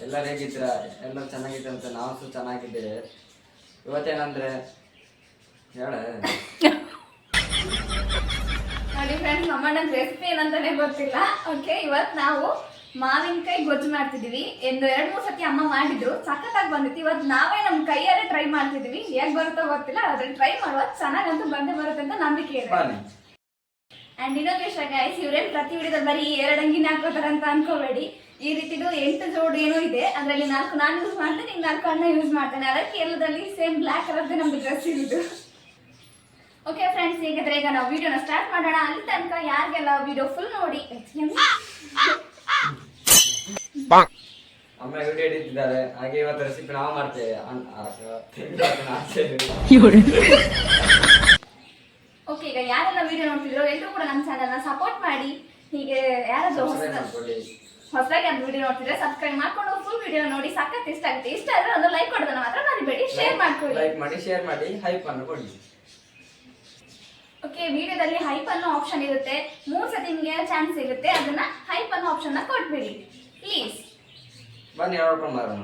ಎಲ್ಲರೂ ಹೇಗಿದ್ದೀರಾ? ಎಲ್ಲರೂ ಚೆನ್ನಾಗಿದೆ ಅಂತ ನಾವು ಚೆನ್ನಾಗಿದ್ದೇವೆ. ಇವತ್ತೇನಂದ್ರೆ ಹೇಳ ನೋಡಿ ಫ್ರೆಂಡ್ಸ್, ನಮ್ಮಣ್ಣನ ರೆಸಿಪಿ ಏನಂತಾನೆ ಗೊತ್ತಿಲ್ಲ. ಓಕೆ, ಇವತ್ತು ನಾವು ಮಾವಿನಕಾಯಿ ಗೊಜ್ಜು ಮಾಡ್ತಿದೀವಿ. 2-3 ಸತಿ ಅಮ್ಮ ಮಾಡಿದ್ರು, ಸಖತ್ತಾಗಿ ಬಂದಿತ್ತು. ಇವತ್ತು ನಾವೇ ನಮ್ಮ ಕೈಯಲ್ಲೇ ಟ್ರೈ ಮಾಡ್ತಿದೀವಿ. ಹೇಗೆ ಬರುತ್ತೋ ಗೊತ್ತಿಲ್ಲ, ಅದ್ರಲ್ಲಿ ಟ್ರೈ ಮಾಡುವ ಚೆನ್ನಾಗಂತೂ ಬಂದೇ ಬರುತ್ತೆ ಅಂತ ನಂಬಿಕೆ ಇದೆ. ಅಂಡ್ ಇನ್ನೊಂದು ವಿಷಯ ಗೈಸ್, ಇವ್ರೇನು ಪ್ರತಿ ವಿಡಿಯೋದಲ್ಲಿ ಬರೀ 2 ಅಂಗಿನ ಹಾಕೋತಾರ ಅಂತ ಅನ್ಕೋಬೇಡಿ. ಈ ರೀತಿದು 8 ಜೋಡಿ ಏನೋ ಇದೆ, ಅದರಲ್ಲಿ 4 ನಾನು ಯೂಸ್ ಮಾಡ್ತೇನೆ, ಈಗ 4 ಅಣ್ಣ ಯೂಸ್ ಮಾಡ್ತೇನೆ. ಅದಕ್ಕೆ ಎಲ್ಲದಲ್ಲಿ ಸೇಮ್ ಬ್ಲ್ಯಾಕ್ ಕಲರ್ದೇ ನಮ್ದು ಡ್ರೆಸ್ ಇರುದು. ಓಕೆ ಫ್ರೆಂಡ್ಸ್, ಹೇಗಿದ್ರೆ ಈಗ ನಾವು ವಿಡಿಯೋನ ಸ್ಟಾರ್ಟ್ ಮಾಡೋಣ. ಅಲ್ಲಿ ತನಕ ಯಾರಿಗೆಲ್ಲ ವಿಡಿಯೋ ಫುಲ್ ನೋಡಿ ಅಮ್ಮ ವಿಡಿಯೋ ಹಿಡಿತಿದ್ದಾರೆ. ಹಾಗೆ ಇವತ್ತು ರೆಸಿಪಿ ನಾವು ಮಾಡ್ತೇವೆ. ಓಕೆ, ಈಗ ಯಾರೆಲ್ಲ ವಿಡಿಯೋ ನೋಡ್ತಿದ್ರು ಎಲ್ಲರೂ ಕೂಡ ನಮ್ಮ ಚಾನಲ್ನ ಸಪೋರ್ಟ್ ಮಾಡಿ. ಹೀಗೆ ಯಾರಾದ್ರೂ ಹೊಸದಾಗಿ ಅದು ವಿಡಿಯೋ ನೋಡ್ತಿದ್ರೆ ಸಬ್ಸ್ಕ್ರೈಬ್ ಮಾಡ್ಕೊಂಡು ಫುಲ್ ವಿಡಿಯೋ ನೋಡಿ. ಸಖತ್ ಇಷ್ಟ ಆಗುತ್ತೆ. ಇಷ್ಟ ಆದ್ರೆ ಒಂದು ಲೈಕ್ ಕೊಡೋದನ್ನ ಮಾತ್ರ ಮರಿಬೇಡಿ. ಶೇರ್ ಮಾಡ್ಕೊಳ್ಳಿ, ಲೈಕ್ ಮಾಡಿ, ಶೇರ್ ಮಾಡಿ, ಹೈಪ್ ಅನ್ನು ಕೊಡಿ. ಓಕೆ, ವಿಡಿಯೋದಲ್ಲಿ ಹೈಪ್ ಅನ್ನೋ ಆಪ್ಷನ್ ಇರುತ್ತೆ. 3 ಸತಿ ನಿಮಗೆ ಚಾನ್ಸ್ ಸಿಗುತ್ತೆ. ಅದನ್ನ ಹೈಪ್ ಅನ್ನೋ ಆಪ್ಷನ್ ಕೊಟ್ಬಿಡಿ ಪ್ಲೀಸ್. ಬನ್ನಿ ನೋಡ್ಕೊಂಡು ಬರೋಣ.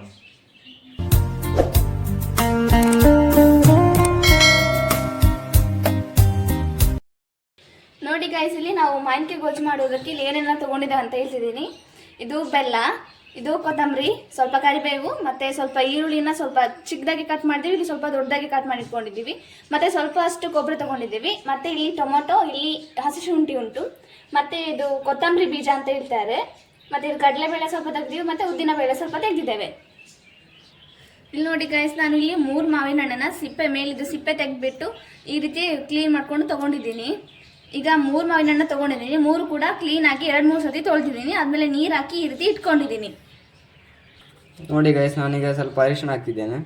ನೋಡಿ ಗೈಸ್, ಇಲ್ಲಿ ನಾವು ಮಾವಿನಕಾಯಿ ಗೊಜ್ಜು ಮಾಡೋದಕ್ಕೆ ಇಲ್ಲಿ ಏನೇನ ತಗೊಂಡಿದ್ದೆ ಅಂತ ಹೇಳ್ತಿದ್ದೀನಿ. ಇದು ಬೆಲ್ಲ, ಇದು ಕೊತ್ತಂಬರಿ, ಸ್ವಲ್ಪ ಕರಿಬೇವು, ಮತ್ತೆ ಸ್ವಲ್ಪ ಈರುಳ್ಳಿನ ಸ್ವಲ್ಪ ಚಿಕ್ಕದಾಗಿ ಕಟ್ ಮಾಡಿದ್ದೀವಿ. ಇಲ್ಲಿ ಸ್ವಲ್ಪ ದೊಡ್ಡದಾಗಿ ಕಟ್ ಮಾಡಿ ಇಟ್ಕೊಂಡಿದ್ದೀವಿ. ಮತ್ತೆ ಸ್ವಲ್ಪ ಅಷ್ಟು ಕೊಬ್ಬರಿ ತಗೊಂಡಿದ್ದೀವಿ. ಮತ್ತೆ ಇಲ್ಲಿ ಟೊಮೊಟೊ, ಇಲ್ಲಿ ಹಸಿ ಶುಂಠಿ ಉಂಟು, ಮತ್ತೆ ಇದು ಕೊತ್ತಂಬರಿ ಬೀಜ ಅಂತ ಹೇಳ್ತಾರೆ. ಮತ್ತೆ ಇದು ಕಡಲೆಬೇಳೆ ಸ್ವಲ್ಪ ತೆಗೆದಿವಿ, ಮತ್ತೆ ಉದ್ದಿನ ಬೇಳೆ ಸ್ವಲ್ಪ ತೆಗೆದಿದ್ದೇವೆ. ಇಲ್ಲಿ ನೋಡಿ ಗೈಸ್, ನಾನು ಇಲ್ಲಿ 3 ಮಾವಿನ ಹಣ್ಣನ್ನ ಸಿಪ್ಪೆ ಮೇಲಿದ್ದು ಸಿಪ್ಪೆ ತೆಗೆದ್ಬಿಟ್ಟು ಈ ರೀತಿ ಕ್ಲೀನ್ ಮಾಡ್ಕೊಂಡು ತಗೊಂಡಿದ್ದೀನಿ. ಈಗ 3 ಮಾವಿನ ಹಣ್ಣು ತಗೊಂಡಿದ್ದೀನಿ. 3 ಕೂಡ ಕ್ಲೀನ್ ಆಗಿ 2-3 ಸತಿ ತೊಳೆದಿದ್ದೀನಿ. ಆದ್ಮೇಲೆ ನೀರು ಹಾಕಿ ಈ ರೀತಿ ಇಟ್ಕೊಂಡಿದ್ದೀನಿ. ನೋಡಿ ಗೈಸ್, ನಾನೀಗ ಸ್ವಲ್ಪ ಅರಿಶಿಣ ಹಾಕ್ತಿದ್ದೇನೆ.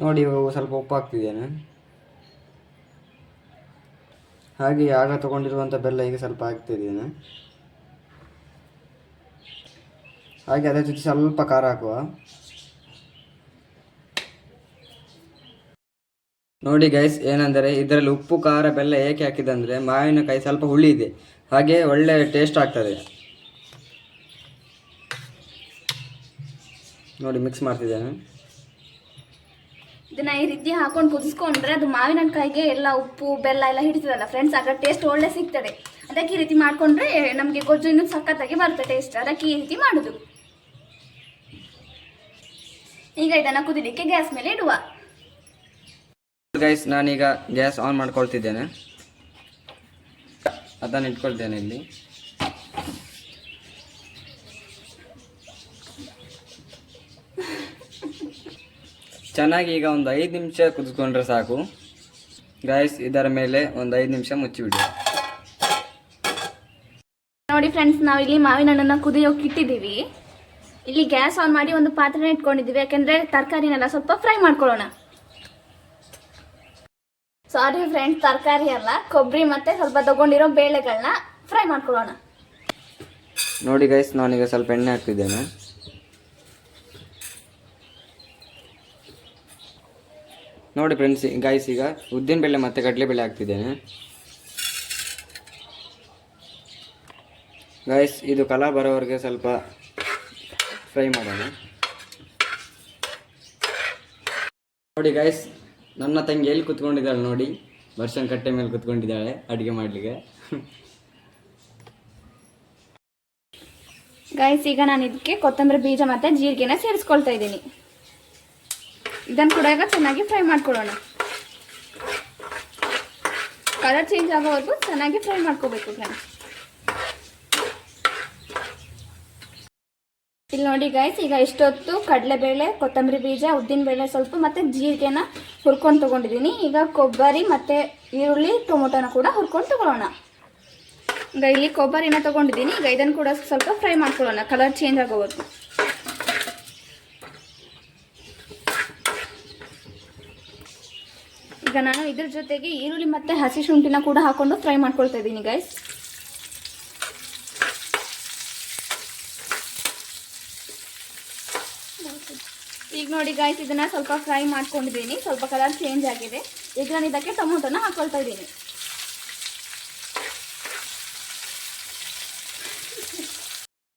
ನೋಡಿ, ಸ್ವಲ್ಪ ಉಪ್ಪು ಹಾಕ್ತಿದ್ದೇನೆ. ಹಾಗೆ ಆಗ ತಗೊಂಡಿರುವಂಥ ಬೆಲ್ಲ ಈಗ ಸ್ವಲ್ಪ ಹಾಕ್ತಿದ್ದೇನೆ. ಹಾಗೆ ಅದರ ಜೊತೆ ಸ್ವಲ್ಪ ಖಾರ ಹಾಕುವ. ನೋಡಿ ಗೈಸ್, ಏನಂದರೆ ಇದರಲ್ಲಿ ಉಪ್ಪು ಖಾರ ಬೆಲ್ಲ ಏಕೆ ಹಾಕಿದಂದರೆ ಮಾವಿನಕಾಯಿ ಸ್ವಲ್ಪ ಹುಳಿ ಇದೆ, ಹಾಗೆ ಒಳ್ಳೆ ಟೇಸ್ಟ್ ಆಗ್ತದೆ. ನೋಡಿ, ಮಿಕ್ಸ್ ಮಾಡ್ತಿದ್ದೇನೆ. ಇದನ್ನ ಈ ರೀತಿ ಹಾಕೊಂಡು ಕುದಿಸ್ಕೊಂಡ್ರೆ ಅದು ಮಾವಿನಕಾಯಿಗೆ ಎಲ್ಲ ಉಪ್ಪು ಬೆಲ್ಲ ಎಲ್ಲ ಹಿಡಿತದಲ್ಲ ಫ್ರೆಂಡ್ಸ್, ಆಗ ಟೇಸ್ಟ್ ಒಳ್ಳೆ ಸಿಗ್ತದೆ. ಅದಕ್ಕೆ ಈ ರೀತಿ ಮಾಡ್ಕೊಂಡ್ರೆ ನಮಗೆ ಗೊಜ್ಜು ಇನ್ನೂ ಸಖತ್ತಾಗಿ ಬರುತ್ತೆ ಟೇಸ್ಟ್. ಅದಕ್ಕೆ ಈ ರೀತಿ ಮಾಡೋದು. ಈಗ ಇದನ್ನ ಕುದಿಲಿಕ್ಕೆ ಗ್ಯಾಸ್ ಮೇಲೆ ಇಡುವ. ಗೈಸ್, ನಾನೀಗ ಗ್ಯಾಸ್ ಆನ್ ಮಾಡ್ಕೊಳ್ತಿದ್ದೇನೆ. ಅದನ್ನು ಇಟ್ಕೊಳ್ತೇನೆ ಇಲ್ಲಿ. ಚೆನ್ನಾಗಿ ಈಗ ಒಂದು 5 ನಿಮಿಷ ಕುದಿಸ್ಕೊಂಡ್ರೆ ಸಾಕು ಗೈಸ್. ಇದರ ಮೇಲೆ ಒಂದು 5 ನಿಮಿಷ ಮುಚ್ಚಿಬಿಡಿ. ನೋಡಿ ಫ್ರೆಂಡ್ಸ್, ನಾವು ಇಲ್ಲಿ ಮಾವಿನ ಹಣ್ಣನ್ನ ಕುದಿಯೋಕೆ ಇಟ್ಟಿದ್ದೀವಿ. ಇಲ್ಲಿ ಗ್ಯಾಸ್ ಆನ್ ಮಾಡಿ ಒಂದು ಪಾತ್ರೆನ ಇಟ್ಕೊಂಡಿದ್ದೀವಿ. ಯಾಕೆಂದ್ರೆ ತರಕಾರಿನೆಲ್ಲ ಸ್ವಲ್ಪ ಫ್ರೈ ಮಾಡ್ಕೊಳ್ಳೋಣ. ಸಾರಿ ಫ್ರೆಂಡ್ಸ್, ತರಕಾರಿ ಅಲ್ಲ, ಕೊಬ್ಬರಿ ಮತ್ತೆ ಸ್ವಲ್ಪ ತಗೊಂಡಿರೋ ಬೇಳೆಗಳನ್ನ ಫ್ರೈ ಮಾಡ್ಕೊಳ್ಳೋಣ. ನೋಡಿ ಗೈಸ್, ನಾನೀಗ ಸ್ವಲ್ಪ ಎಣ್ಣೆ ಹಾಕ್ತಿದ್ದೇನೆ. ನೋಡಿ ಫ್ರೆಂಡ್ಸ್ ಗೈಸ್, ಈಗ ಉದ್ದಿನ ಬೇಳೆ ಮತ್ತು ಕಡಲೆಬೇಳೆ ಹಾಕ್ತಿದ್ದೇನೆ. ಗೈಸ್, ಇದು ಕಲರ್ ಬರೋವರೆಗೆ ಸ್ವಲ್ಪ ಫ್ರೈ ಮಾಡೋಣ. ನೋಡಿ ಗೈಸ್, ನನ್ನ ತಂಗಿ ಎಲ್ಲಿ ಕುತ್ಕೊಂಡಿದ್ದಾಳೆ ನೋಡಿ, ವರ್ಷನ್ ಕಟ್ಟೆ ಮೇಲೆ ಕುತ್ಕೊಂಡಿದ್ದಾಳೆ ಅಡುಗೆ ಮಾಡಲಿಕ್ಕೆ. ಗೈಸ್, ಈಗ ನಾನು ಇದಕ್ಕೆ ಕೊತ್ತಂಬರಿ ಬೀಜ ಮತ್ತೆ ಜೀರಿಗೆನ ಸೇರಿಸ್ಕೊಳ್ತಾ ಇದ್ದೀನಿ. ಇದನ್ನು ಕೂಡ ಈಗ ಚೆನ್ನಾಗಿ ಫ್ರೈ ಮಾಡ್ಕೊಳ್ಳೋಣ. ಕಲರ್ ಚೇಂಜ್ ಆಗೋವರೆಗೂ ಚೆನ್ನಾಗಿ ಫ್ರೈ ಮಾಡ್ಕೋಬೇಕು ಫ್ರೆಂಡ್ಸ್. ಇಲ್ಲಿ ನೋಡಿ ಗೈಸ್, ಈಗ ಇಷ್ಟೊತ್ತು ಕಡಲೆಬೇಳೆ, ಕೊತ್ತಂಬರಿ ಬೀಜ, ಉದ್ದಿನ ಬೇಳೆ ಸ್ವಲ್ಪ ಮತ್ತೆ ಜೀರಿಗೆನ ಹುರ್ಕೊಂಡು ತಗೊಂಡಿದ್ದೀನಿ. ಈಗ ಕೊಬ್ಬರಿ ಮತ್ತೆ ಈರುಳ್ಳಿ, ಟೊಮೊಟೊನ ಕೂಡ ಹುರ್ಕೊಂಡು ತಗೊಳ್ಳೋಣ. ಈಗ ಇಲ್ಲಿ ಕೊಬ್ಬರಿನ ತಗೊಂಡಿದ್ದೀನಿ. ಈಗ ಇದನ್ನು ಕೂಡ ಸ್ವಲ್ಪ ಫ್ರೈ ಮಾಡ್ಕೊಳ್ಳೋಣ ಕಲರ್ ಚೇಂಜ್ ಆಗೋವರೆಗೂ. ಈಗ ನಾನು ಇದ್ರ ಜೊತೆಗೆ ಈರುಳ್ಳಿ ಮತ್ತೆ ಹಸಿ ಶುಂಠಿನ ಕೂಡ ಹಾಕೊಂಡು ಫ್ರೈ ಮಾಡ್ಕೊಳ್ತಾ ಇದ್ದೀನಿ ಗೈಸ್. ಈಗ ನೋಡಿ ಗೈಸ್, ಇದನ್ನ ಸ್ವಲ್ಪ ಫ್ರೈ ಮಾಡ್ಕೊಂಡಿದ್ದೀನಿ. ಸ್ವಲ್ಪ ಕಲರ್ ಚೇಂಜ್ ಆಗಿದೆ. ಈಗ ನಾನು ಇದಕ್ಕೆ ಟೊಮೊಟೊನ ಹಾಕೊಳ್ತಾ ಇದ್ದೀನಿ.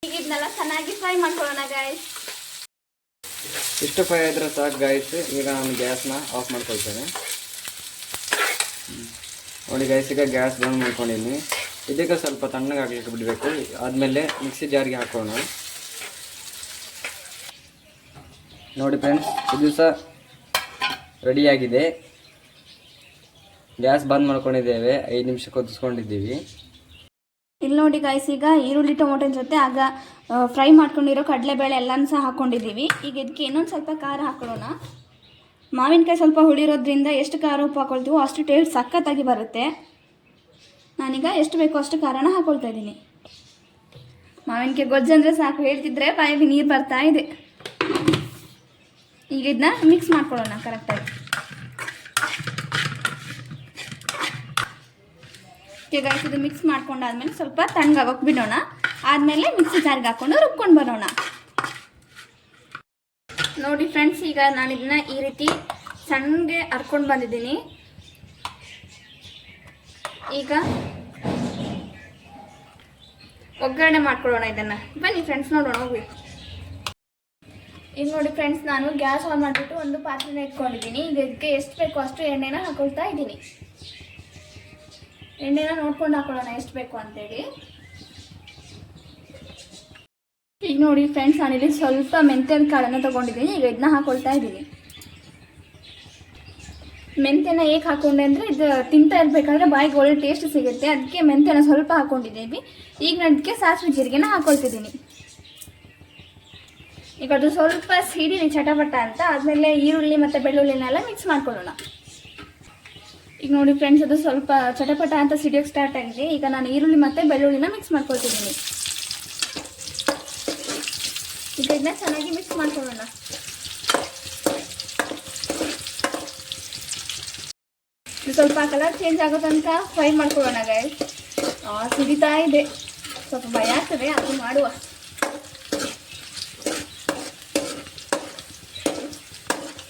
ಈಗ ಇದನ್ನೆಲ್ಲ ಚೆನ್ನಾಗಿ ಫ್ರೈ ಮಾಡ್ಕೊಳ್ಳೋಣ ಗಾಯ್ಸ್. ಇಷ್ಟು ಫ್ರೈ ಆದ್ರೆ ಸಾಕು ಗಾಯ್ಸ್. ಈಗ ನಾನು ಗ್ಯಾಸ್ನ ಆಫ್ ಮಾಡ್ಕೊಳ್ತೇನೆ. ನೋಡಿ ಗಾಯ್ಸ್, ಈಗ ಗ್ಯಾಸ್ ಬಂದ್ ಮಾಡ್ಕೊಂಡಿದ್ದೀನಿ. ಇದಕ್ಕೆ ಸ್ವಲ್ಪ ತಣ್ಣಗೆ ಹಾಕ್ಲಿಕ್ಕೆ ಬಿಡಬೇಕು. ಆದಮೇಲೆ ಮಿಕ್ಸಿ ಜಾರ್ಗೆ ಹಾಕೋಣ. ನೋಡಿ ಫ್ರೆಂಡ್ಸ್, ಇದು ಸಹ ರೆಡಿಯಾಗಿದೆ. ಗ್ಯಾಸ್ ಬಂದ್ ಮಾಡ್ಕೊಂಡಿದ್ದೇವೆ. 5 ನಿಮಿಷ ಕೊದಿಸ್ಕೊಂಡಿದ್ದೀವಿ. ಇಲ್ಲಿ ನೋಡಿ ಗಾಯ್ಸ್, ಈಗ ಈರುಳ್ಳಿ ಟೊಮೊಟೊ ಜೊತೆ ಆಗ ಫ್ರೈ ಮಾಡ್ಕೊಂಡಿರೋ ಕಡಲೆಬೇಳೆ ಎಲ್ಲನೂ ಸಹ ಹಾಕ್ಕೊಂಡಿದ್ದೀವಿ. ಈಗ ಇದಕ್ಕೆ ಇನ್ನೊಂದು ಸ್ವಲ್ಪ ಖಾರ ಹಾಕೊಳ್ಳೋಣ. ಮಾವಿನಕಾಯಿ ಸ್ವಲ್ಪ ಹುಳಿರೋದ್ರಿಂದ ಎಷ್ಟು ಖಾರ ಉಪ್ಪು ಹಾಕೊಳ್ತೀವೋ ಅಷ್ಟು ಟೇಸ್ಟ್ ಸಖತ್ತಾಗಿ ಬರುತ್ತೆ. ನಾನೀಗ ಎಷ್ಟು ಬೇಕೋ ಅಷ್ಟು ಖಾರನ ಹಾಕೊಳ್ತಾ ಇದ್ದೀನಿ. ಮಾವಿನಕಾಯಿ ಗೊಜ್ಜಂದರೆ ಸಾಕು, ಹೇಳ್ತಿದ್ರೆ ಬಾಯಿಗೆ ನೀರು ಬರ್ತಾ ಇದೆ. ಈಗ ಇದನ್ನ ಮಿಕ್ಸ್ ಮಾಡ್ಕೊಳ್ಳೋಣ ಕರೆಕ್ಟಾಗಿ. ಈಗ ಇದು ಮಿಕ್ಸ್ ಮಾಡ್ಕೊಂಡಾದ್ಮೇಲೆ ಸ್ವಲ್ಪ ತಣ್ಣಗಾಗೋಕೆ ಬಿಡೋಣ. ಆದಮೇಲೆ ಮಿಕ್ಸಿ ಜಾರ್ಗೆ ಹಾಕ್ಕೊಂಡು ರುಬ್ಕೊಂಡು ಬರೋಣ. ನೋಡಿ ಫ್ರೆಂಡ್ಸ್, ಈಗ ನಾನು ಇದನ್ನ ಈ ರೀತಿ ಸಣ್ಣಗೆ ಹರ್ಕೊಂಡು ಬಂದಿದ್ದೀನಿ. ಈಗ ಒಗ್ಗರಣೆ ಮಾಡ್ಕೊಳ್ಳೋಣ ಇದನ್ನು. ಬನ್ನಿ ಫ್ರೆಂಡ್ಸ್, ನೋಡೋಣ ಹೋಗಿ. ಈಗ ನೋಡಿ ಫ್ರೆಂಡ್ಸ್, ನಾನು ಗ್ಯಾಸ್ ಆನ್ ಮಾಡಿಬಿಟ್ಟು ಒಂದು ಪಾತ್ರೆನ ಇಟ್ಕೊಂಡಿದ್ದೀನಿ. ಈಗ ಇದಕ್ಕೆ ಎಷ್ಟು ಬೇಕೋ ಅಷ್ಟು ಎಣ್ಣೆನ ಹಾಕೊಳ್ತಾ ಇದ್ದೀನಿ. ಎಣ್ಣೆನ ನೋಡ್ಕೊಂಡು ಹಾಕೊಳ್ಳೋಣ ಎಷ್ಟು ಬೇಕು ಅಂತೇಳಿ. ಈಗ ನೋಡಿ ಫ್ರೆಂಡ್ಸ್, ನಾನಿಲ್ಲಿ ಸ್ವಲ್ಪ ಮೆಂತ್ಯದ ಕಾಳನ್ನು ತೊಗೊಂಡಿದ್ದೀನಿ. ಈಗ ಇದನ್ನ ಹಾಕೊಳ್ತಾ ಇದ್ದೀನಿ. ಮೆಂತ್ಯನ ಏಕೆ ಹಾಕೊಂಡೆ ಅಂದರೆ ಇದು ತಿಂತಾ ಇರಬೇಕಾದ್ರೆ ಬಾಯಿಗೆ ಒಳ್ಳೆ ಟೇಸ್ಟ್ ಸಿಗುತ್ತೆ, ಅದಕ್ಕೆ ಮೆಂತ್ಯನ ಸ್ವಲ್ಪ ಹಾಕ್ಕೊಂಡಿದ್ದೀವಿ. ಈಗ ನಾನು ಇದಕ್ಕೆ ಸಾಸಿವೆ ಜೀರಿಗೆನ ಹಾಕೊಳ್ತಿದ್ದೀನಿ. ಈಗ ಅದು ಸ್ವಲ್ಪ ಸಿಡಿಲಿ ಚಟಪಟ ಅಂತ. ಆದಮೇಲೆ ಈರುಳ್ಳಿ ಮತ್ತು ಬೆಳ್ಳುಳ್ಳಿನೆಲ್ಲ ಮಿಕ್ಸ್ ಮಾಡ್ಕೊಳ್ಳೋಣ. ಈಗ ನೋಡಿ ಫ್ರೆಂಡ್ಸ್, ಅದು ಸ್ವಲ್ಪ ಚಟಪಟ ಅಂತ ಸಿಡಿಯೋಕ್ಕೆ ಸ್ಟಾರ್ಟ್ ಆಗಿದೆ. ಈಗ ನಾನು ಈರುಳ್ಳಿ ಮತ್ತು ಬೆಳ್ಳುಳ್ಳಿನ ಮಿಕ್ಸ್ ಮಾಡ್ಕೊಳ್ತಿದ್ದೀನಿ. ಈಗ ಇದನ್ನ ಚೆನ್ನಾಗಿ ಮಿಕ್ಸ್ ಮಾಡ್ಕೊಳ್ಳೋಣ. ಇದು ಸ್ವಲ್ಪ ಕಲರ್ ಚೇಂಜ್ ಆಗೋ ತನಕ ಫ್ರೈ ಮಾಡ್ಕೊಳ್ಳೋಣ ಗೈಸ್. ಸಿಡಿತಾ ಇದೆ, ಸ್ವಲ್ಪ ಭಯ ಆಗ್ತದೆ, ಅದು ಮಾಡುವ.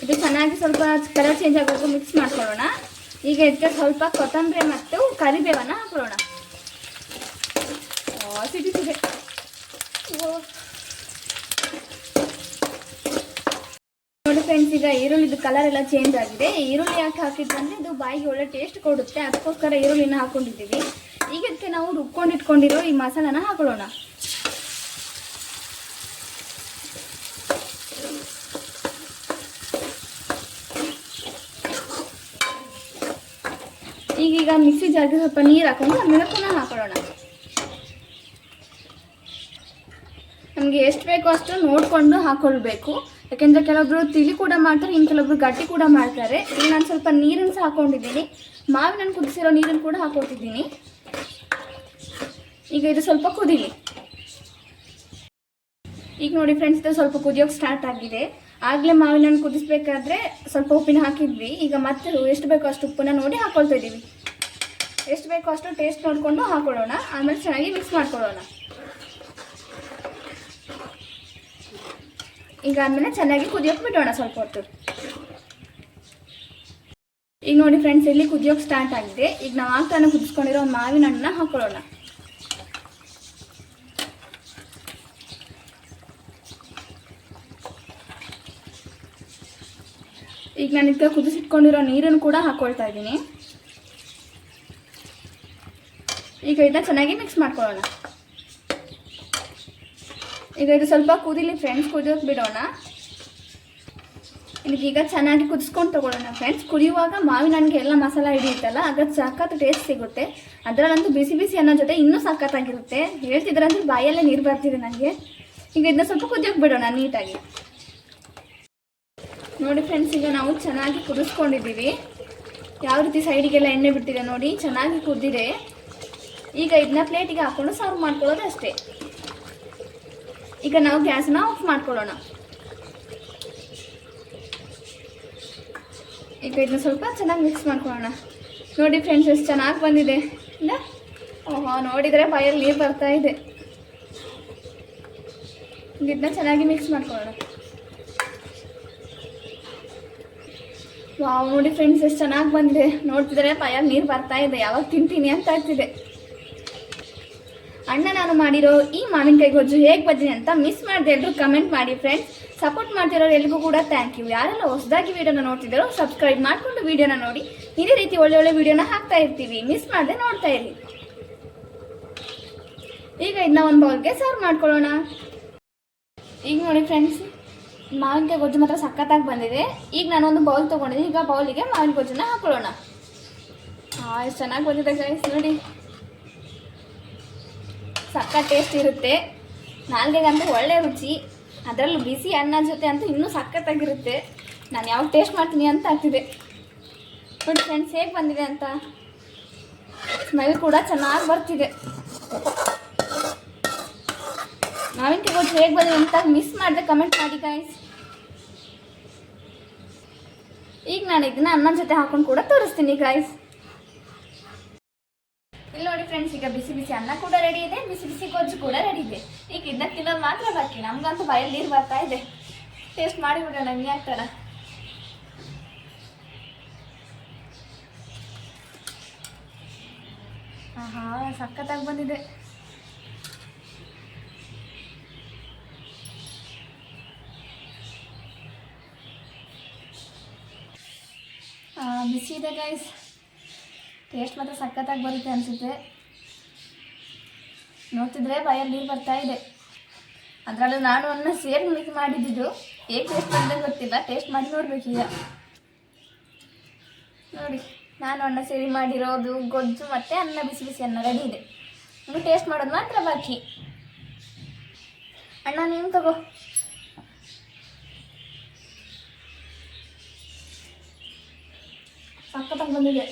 ಇದು ಚೆನ್ನಾಗಿ ಸ್ವಲ್ಪ ಕಲರ್ ಚೇಂಜ್ ಆಗೋದು ಮಿಕ್ಸ್ ಮಾಡ್ಕೊಳ್ಳೋಣ. ಈಗ ಇದಕ್ಕೆ ಸ್ವಲ್ಪ ಕೊತ್ತಂಬರಿ ಮತ್ತು ಕರಿಬೇವನ್ನು ಹಾಕೊಳ್ಳೋಣ. ಸಿಡಿಸಿದೆ. ನೋಡಿ ಫ್ರೆಂಡ್ಸ್, ಈಗ ಈರುಳ್ಳಿದು ಕಲರ್ ಎಲ್ಲ ಚೇಂಜ್ ಆಗಿದೆ. ಈರುಳ್ಳಿ ಯಾಕೆ ಹಾಕಿದ್ದಂದ್ರೆ ಇದು ಬಾಯಿಗೆ ಒಳ್ಳೆ ಟೇಸ್ಟ್ ಕೊಡುತ್ತೆ, ಅದಕ್ಕೋಸ್ಕರ ಈರುಳ್ಳಿನ ಹಾಕೊಂಡಿದ್ದೀವಿ. ಈಗ ಇದಕ್ಕೆ ನಾವು ರುಬ್ಕೊಂಡಿಟ್ಕೊಂಡಿರೋ ಈ ಮಸಾಲಾನ ಹಾಕೊಳ್ಳೋಣ. ಈಗೀಗ ಮಿಕ್ಸಿ ಜಾರ್ಗೆ ಸ್ವಲ್ಪ ನೀರು ಹಾಕೊಂಡು ಆಮೇಲೆ ಪುನಃ ಹಾಕೊಳ್ಳೋಣ. ನಮಗೆ ಎಷ್ಟು ಬೇಕೋ ಅಷ್ಟು ನೋಡಿಕೊಂಡು ಹಾಕ್ಕೊಳ್ಬೇಕು. ಯಾಕೆಂದರೆ ಕೆಲವೊಬ್ರು ತಿಳಿ ಕೂಡ ಮಾಡ್ತಾರೆ, ಇನ್ನು ಕೆಲವೊಬ್ರು ಗಟ್ಟಿ ಕೂಡ ಮಾಡ್ತಾರೆ. ಈಗ ನಾನು ಸ್ವಲ್ಪ ನೀರನ್ನು ಸಹ ಹಾಕ್ಕೊಂಡಿದ್ದೀನಿ. ಮಾವಿನ ಹಣ್ಣು ಕುದಿಸಿರೋ ನೀರನ್ನು ಕೂಡ ಹಾಕ್ಕೊಳ್ತಿದ್ದೀನಿ. ಈಗ ಇದು ಸ್ವಲ್ಪ ಕುದೀಲಿ. ಈಗ ನೋಡಿ ಫ್ರೆಂಡ್ಸ್, ಇದು ಸ್ವಲ್ಪ ಕುದಿಯೋಕೆ ಸ್ಟಾರ್ಟ್ ಆಗಿದೆ. ಆಗಲೇ ಮಾವಿನ ಹಣ್ಣು ಕುದಿಸ್ಬೇಕಾದ್ರೆ ಸ್ವಲ್ಪ ಉಪ್ಪಿನ ಹಾಕಿದ್ವಿ. ಈಗ ಮತ್ತೆ ಎಷ್ಟು ಬೇಕೋ ಅಷ್ಟು ಉಪ್ಪನ್ನ ನೋಡಿ ಹಾಕ್ಕೊಳ್ತಾ ಇದ್ದೀವಿ. ಎಷ್ಟು ಬೇಕೋ ಅಷ್ಟು ಟೇಸ್ಟ್ ನೋಡಿಕೊಂಡು ಹಾಕೊಳ್ಳೋಣ. ಆಮೇಲೆ ಚೆನ್ನಾಗಿ ಮಿಕ್ಸ್ ಮಾಡ್ಕೊಳ್ಳೋಣ. ಈಗ ಆದಮೇಲೆ ಚೆನ್ನಾಗಿ ಕುದಿಯೋಕೆ ಬಿಡೋಣ ಸ್ವಲ್ಪ ಹೊತ್ತು. ಈಗ ನೋಡಿ ಫ್ರೆಂಡ್ಸ್, ಇಲ್ಲಿ ಕುದಿಯೋಕೆ ಸ್ಟಾರ್ಟ್ ಆಗಿದೆ. ಈಗ ನಾವು ಆಗ್ತಾನೆ ಕುದಿಸ್ಕೊಂಡಿರೋ ಮಾವಿನ ಹಣ್ಣನ್ನ ಹಾಕೊಳ್ಳೋಣ. ಈಗ ನಾನು ಇದಕ್ಕೆ ಕುದಿಸಿಟ್ಕೊಂಡಿರೋ ನೀರನ್ನು ಕೂಡ ಹಾಕ್ಕೊಳ್ತಾ ಇದ್ದೀನಿ. ಈಗ ಇದನ್ನ ಚೆನ್ನಾಗಿ ಮಿಕ್ಸ್ ಮಾಡ್ಕೊಳ್ಳೋಣ. ಈಗ ಇದು ಸ್ವಲ್ಪ ಕುದಿಲಿ ಫ್ರೆಂಡ್ಸ್, ಕುದಿಯೋಕೆ ಬಿಡೋಣ. ಇದಕ್ಕೀಗ ಚೆನ್ನಾಗಿ ಕುದಿಸ್ಕೊಂಡು ತೊಗೊಳ್ಳೋಣ ಫ್ರೆಂಡ್ಸ್. ಕುದಿಯುವಾಗ ಮಾವಿನ ಹಣ್ಣಿಗೆ ಎಲ್ಲ ಮಸಾಲ ಹಿಡಿಯುತ್ತಲ್ಲ, ಆಗ ಸಖತ್ ಟೇಸ್ಟ್ ಸಿಗುತ್ತೆ. ಅದರಲ್ಲಂತೂ ಬಿಸಿ ಬಿಸಿ ಅನ್ನೋ ಜೊತೆ ಇನ್ನೂ ಸಖತ್ತಾಗಿರುತ್ತೆ. ಹೇಳ್ತಿದ್ರಂದ್ರೆ ಬಾಯಲ್ಲೇ ನೀರು ಬರ್ತಿದೆ ನನಗೆ. ಈಗ ಇದನ್ನ ಸ್ವಲ್ಪ ಕುದಿಯೋಕೆ ಬಿಡೋಣ ನೀಟಾಗಿ. ನೋಡಿ ಫ್ರೆಂಡ್ಸ್, ಈಗ ನಾವು ಚೆನ್ನಾಗಿ ಕುದಿಸ್ಕೊಂಡಿದ್ದೀವಿ. ಯಾವ ರೀತಿ ಸೈಡಿಗೆಲ್ಲ ಎಣ್ಣೆ ಬಿಟ್ಟಿದೆ ನೋಡಿ, ಚೆನ್ನಾಗಿ ಕುದ್ದಿದೆ. ಈಗ ಇದನ್ನ ಪ್ಲೇಟಿಗೆ ಹಾಕ್ಕೊಂಡು ಸರ್ವ್ ಮಾಡ್ಕೊಳ್ಳೋದು ಅಷ್ಟೇ. ಈಗ ನಾವು ಗ್ಯಾಸನ್ನ ಆಫ್ ಮಾಡ್ಕೊಳ್ಳೋಣ. ಈಗ ಇದನ್ನ ಸ್ವಲ್ಪ ಚೆನ್ನಾಗಿ ಮಿಕ್ಸ್ ಮಾಡ್ಕೊಳ್ಳೋಣ. ನೋಡಿ ಫ್ರೆಂಡ್ಸ್, ಎಷ್ಟು ಚೆನ್ನಾಗಿ ಬಂದಿದೆ ಇಲ್ಲ? ಓಹೋ, ನೋಡಿದರೆ ಬಾಯಲ್ಲಿ ನೀರು ಬರ್ತಾ ಇದೆ. ಇದನ್ನ ಚೆನ್ನಾಗಿ ಮಿಕ್ಸ್ ಮಾಡ್ಕೊಳ್ಳೋಣ. ವಾವ್, ನೋಡಿ ಫ್ರೆಂಡ್ಸ್, ಎಷ್ಟು ಚೆನ್ನಾಗಿ ಬಂದಿದೆ. ನೋಡ್ತಿದ್ರೆ ಬಾಯಲ್ಲಿ ನೀರು ಬರ್ತಾ ಇದೆ, ಯಾವಾಗ ತಿಂತೀನಿ ಅಂತ ಆಗ್ತಿದೆ. ಅಣ್ಣ ನಾನು ಮಾಡಿರೋ ಈ ಮಾವಿನಕಾಯಿ ಗೊಜ್ಜು ಹೇಗೆ ಬಂದಿದೆ ಅಂತ ಮಿಸ್ ಮಾಡದೆ ಎಲ್ಲರೂ ಕಮೆಂಟ್ ಮಾಡಿ ಫ್ರೆಂಡ್ಸ್. ಸಪೋರ್ಟ್ ಮಾಡ್ತಿರೋರು ಎಲ್ರಿಗೂ ಕೂಡ ಥ್ಯಾಂಕ್ ಯು. ಯಾರೆಲ್ಲ ಹೊಸದಾಗಿ ವಿಡಿಯೋನ ನೋಡ್ತಿದ್ದಾರೋ ಸಬ್ಸ್ಕ್ರೈಬ್ ಮಾಡಿಕೊಂಡು ವಿಡಿಯೋನ ನೋಡಿ. ಇದೇ ರೀತಿ ಒಳ್ಳೆ ಒಳ್ಳೆ ವಿಡಿಯೋನ ಹಾಕ್ತಾ ಇರ್ತೀವಿ, ಮಿಸ್ ಮಾಡದೆ ನೋಡ್ತಾ ಇರಿ. ಈಗ ಇದನ್ನ ಒಂದು ಬೌಲ್ಗೆ ಸರ್ವ್ ಮಾಡ್ಕೊಳ್ಳೋಣ. ಈಗ ನೋಡಿ ಫ್ರೆಂಡ್ಸ್, ಮಾವಿನಕಾಯಿ ಗೊಜ್ಜು ಮಾತ್ರ ಸಖತ್ತಾಗಿ ಬಂದಿದೆ. ಈಗ ನಾನೊಂದು ಬೌಲ್ ತೊಗೊಂಡಿದ್ದೀನಿ. ಈಗ ಬೌಲಿಗೆ ಮಾವಿನ ಗೊಜ್ಜನ್ನ ಹಾಕೊಳ್ಳೋಣ. ಎಷ್ಟು ಚೆನ್ನಾಗಿ ಬಂದಿದೆ ಗೈಸ್ ನೋಡಿ, ಸಖತ್ ಟೇಸ್ಟ್ ಇರುತ್ತೆ. ನಾಲ್ಗೆಗಂತೂ ಒಳ್ಳೆ ರುಚಿ, ಅದರಲ್ಲೂ ಬಿಸಿ ಅನ್ನ ಜೊತೆ ಅಂತೂ ಇನ್ನೂ ಸಖತ್ತಾಗಿರುತ್ತೆ. ನಾನು ಯಾವಾಗ ಟೇಸ್ಟ್ ಮಾಡ್ತೀನಿ ಅಂತ ಆಗ್ತಿದೆ ನೋಡಿ ಫ್ರೆಂಡ್ಸ್ ಹೇಗೆ ಬಂದಿದೆ ಅಂತ. ಸ್ಮೆಲ್ ಕೂಡ ಚೆನ್ನಾಗಿ ಬರ್ತಿದೆ. ಮಾವಿನಕಾಯಿ ಗೊಜ್ಜು ಹೇಗೆ ಬಂದಿದೆ ಅಂತ ಮಿಸ್ ಮಾಡಿದೆ ಕಮೆಂಟ್ ಮಾಡಿ ಗೈಸ್. ಈಗ ನಾನು ಇದನ್ನ ಅನ್ನ ಜೊತೆ ಹಾಕೊಂಡು ಕೂಡ ತೋರಿಸ್ತೀನಿ ಗೈಸ್. ಇಲ್ಲಿ ನೋಡಿ ಫ್ರೆಂಡ್ಸ್, ಈಗ ಬಿಸಿ ಬಿಸಿ ಅನ್ನ ಕೂಡ ರೆಡಿ ಇದೆ, ಬಿಸಿ ಬಿಸಿ ಗೊಜ್ಜು ಕೂಡ ರೆಡಿ ಇದೆ. ಈಗ ಇದನ್ನ ತಿನ್ನೋದು ಮಾತ್ರ ಬಾಕಿ. ನಮ್ಗಂತೂ ಬಾಯಲ್ಲಿ ನೀರು ಬರ್ತಾ ಇದೆ. ಟೇಸ್ಟ್ ಮಾಡಿಬಿಡೋಣ ಹಿಂಗೆ ಆಗ್ತಾರ. ಆಹಾ ಸಖತ್ತಾಗಿ ಬಂದಿದೆ. ಬಿಸಿ ಇದೆ ಗೈಸ್, ಟೇಸ್ಟ್ ಮಾತ್ರ ಸಖತ್ತಾಗಿ ಬರುತ್ತೆ ಅನಿಸುತ್ತೆ. ನೋಡ್ತಿದ್ರೆ ಬಾಯಲ್ಲಿ ನೀರು ಬರ್ತಾ ಇದೆ. ಅದರಲ್ಲೂ ನಾನು ಅನ್ನ ಸೇರಿ ಮಿಕ್ಸ್ ಮಾಡಿದ್ದು ಹೇಗೆ ಟೇಸ್ಟ್ ಬಂದರೆ ಗೊತ್ತಿಲ್ಲ, ಟೇಸ್ಟ್ ಮಾಡಿ ನೋಡ್ಬೇಕೀಗ. ನೋಡಿ, ನಾನು ಅನ್ನ ಸೇರಿ ಮಾಡಿರೋದು ಗೊಜ್ಜು ಮತ್ತು ಅನ್ನ ಬಿಸಿ ಬಿಸಿ ಅನ್ನ ರೆಡಿ ಇದೆ. ಇನ್ನು ಟೇಸ್ಟ್ ಮಾಡೋದು ಮಾತ್ರ ಬಾಕಿ. ಅಣ್ಣ ನೀನು ತಗೋ. ಸಖತ್ತಾಗಿ ಬಂದಿದೆ.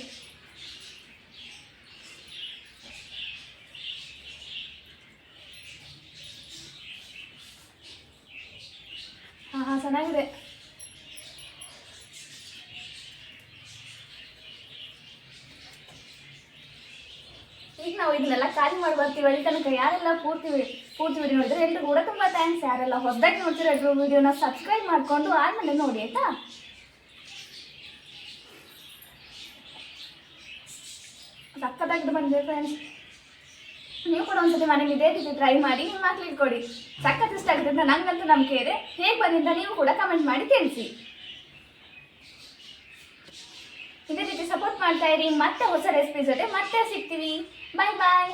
ಹಾಂ ಚೆನ್ನಾಗಿದೆ. ಈಗ ನಾವು ಇದನ್ನೆಲ್ಲ ಖಾಲಿ ಮಾಡಿ ಬರ್ತೀವಿ. ಅಲ್ಲಿ ತನಕ ಯಾರೆಲ್ಲ ಪೂರ್ತಿ ವಿಡಿಯೋ ನೋಡಿದ್ರೆ ಎಲ್ಲರೂ ಕೂಡ ತುಂಬ ಥ್ಯಾಂಕ್ಸ್. ಯಾರೆಲ್ಲ ಹೊಸದಾಗಿ ನೋಡ್ತೀರ ಎಲ್ಲರೂ ವಿಡಿಯೋನ ಸಬ್ಸ್ಕ್ರೈಬ್ ಮಾಡಿಕೊಂಡು ಆದಮೇಲೆ ನೋಡಿ ಆಯಿತಾ. ಸಕ್ಕತ್ತಾಗಿ ಬಂದಿದೆ ಫ್ರೆಂಡ್ಸ್. ನೀವು ಕೂಡ ಒಂದ್ಸತಿ ಮನೇಲಿ ಇದೇ ರೀತಿ ಟ್ರೈ ಮಾಡಿ ನಿಮ್ಮ ಮಕ್ಳಿಗೆ ಕೊಡಿ. ಸಖತ್ ಇಷ್ಟ ಆಗುತ್ತೆ ಅಂತ ನನಗಂತೂ ನಂಬಿಕೆ ಇದೆ. ಹೇಗೆ ಬಂದಿದ್ದ ನೀವು ಕೂಡ ಕಮೆಂಟ್ ಮಾಡಿ ತಿಳಿಸಿ. ಇದೇ ರೀತಿ ಸಪೋರ್ಟ್ ಮಾಡ್ತಾ ಇರಿ. ಮತ್ತೆ ಹೊಸ ರೆಸಿಪಿ ಜೊತೆ ಮತ್ತೆ ಸಿಗ್ತೀವಿ. ಬಾಯ್ ಬಾಯ್.